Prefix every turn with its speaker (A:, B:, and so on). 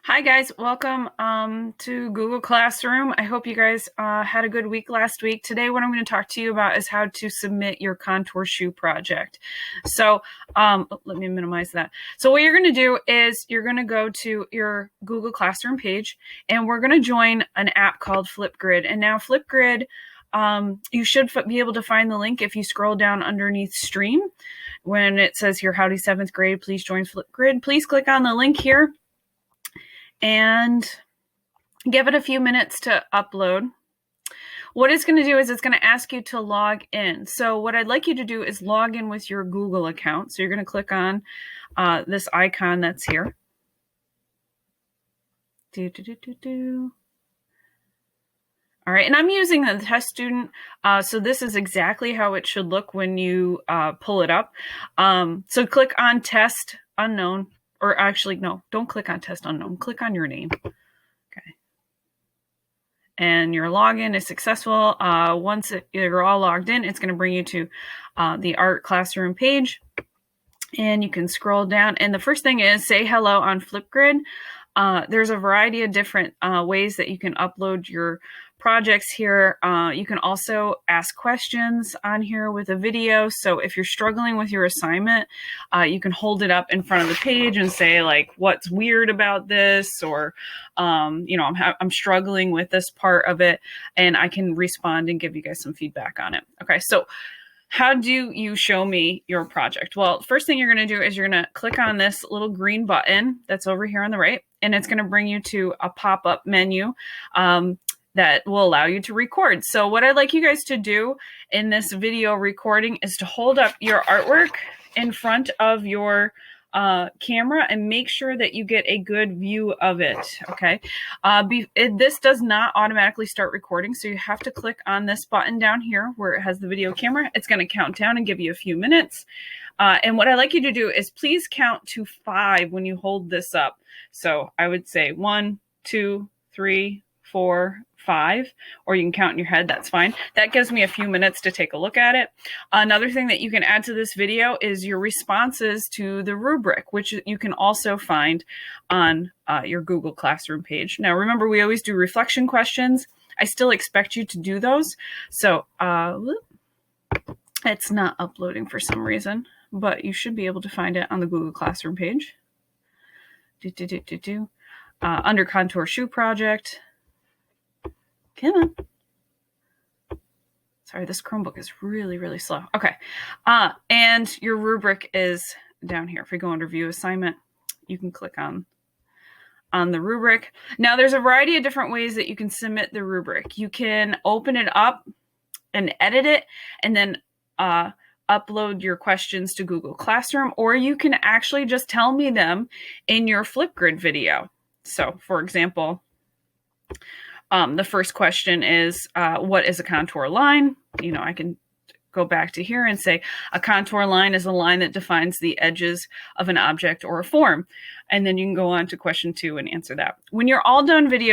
A: Hi guys, welcome to Google Classroom. I hope you guys had a good week last week. Today what I'm going to talk to you about is how to submit your contour shoe project. So let me minimize that. So what you're going to do is you're going to go to your Google Classroom page and we're going to join an app called Flipgrid. And now Flipgrid, you should be able to find the link if you scroll down underneath Stream. When it says here, howdy 7th grade, please join Flipgrid. Please click on the link here and give it a few minutes to upload. What it's going to do is it's going to ask you to log in. So what I'd like you to do is log in with your Google account. So you're going to click on this icon that's here. All right, and I'm using the test student, so this is exactly how it should look when you pull it up. So click on test unknown. Or actually, no, don't click on test unknown. Click on your name. Okay. And your login is successful. Once you're all logged in, it's going to bring you to the art classroom page. And you can scroll down. And the first thing is say hello on Flipgrid. There's a variety of different ways that you can upload your projects here. You can also ask questions on here with a video. So if you're struggling with your assignment, you can hold it up in front of the page and say like, what's weird about this? Or, I'm struggling with this part of it, and I can respond and give you guys some feedback on it. Okay, so how do you show me your project? Well, first thing you're going to do is you're going to click on this little green button that's over here on the right, and it's going to bring you to a pop-up menu that will allow you to record. So what I'd like you guys to do in this video recording is to hold up your artwork in front of your camera and make sure that you get a good view of it. Okay. This does not automatically start recording. So you have to click on this button down here where it has the video camera. It's going to count down and give you a few minutes. And what I'd like you to do is please count to 5 when you hold this up. So I would say 1, 2, 3, 4, 5, or you can count in your head. That's fine. That gives me a few minutes to take a look at it. Another thing that you can add to this video is your responses to the rubric, which you can also find on your Google Classroom page. Now, remember, we always do reflection questions. I still expect you to do those. So it's not uploading for some reason, but you should be able to find it on the Google Classroom page. Under Contour Shoe Project. Come on. Sorry, this Chromebook is really, really slow. Okay. And your rubric is down here. If we go under View Assignment, you can click on the rubric. Now, there's a variety of different ways that you can submit the rubric. You can open it up and edit it, and then upload your questions to Google Classroom, or you can actually just tell me them in your Flipgrid video. So, for example, the first question is, what is a contour line? I can go back to here and say a contour line is a line that defines the edges of an object or a form. And then you can go on to question 2 and answer that. When you're all done video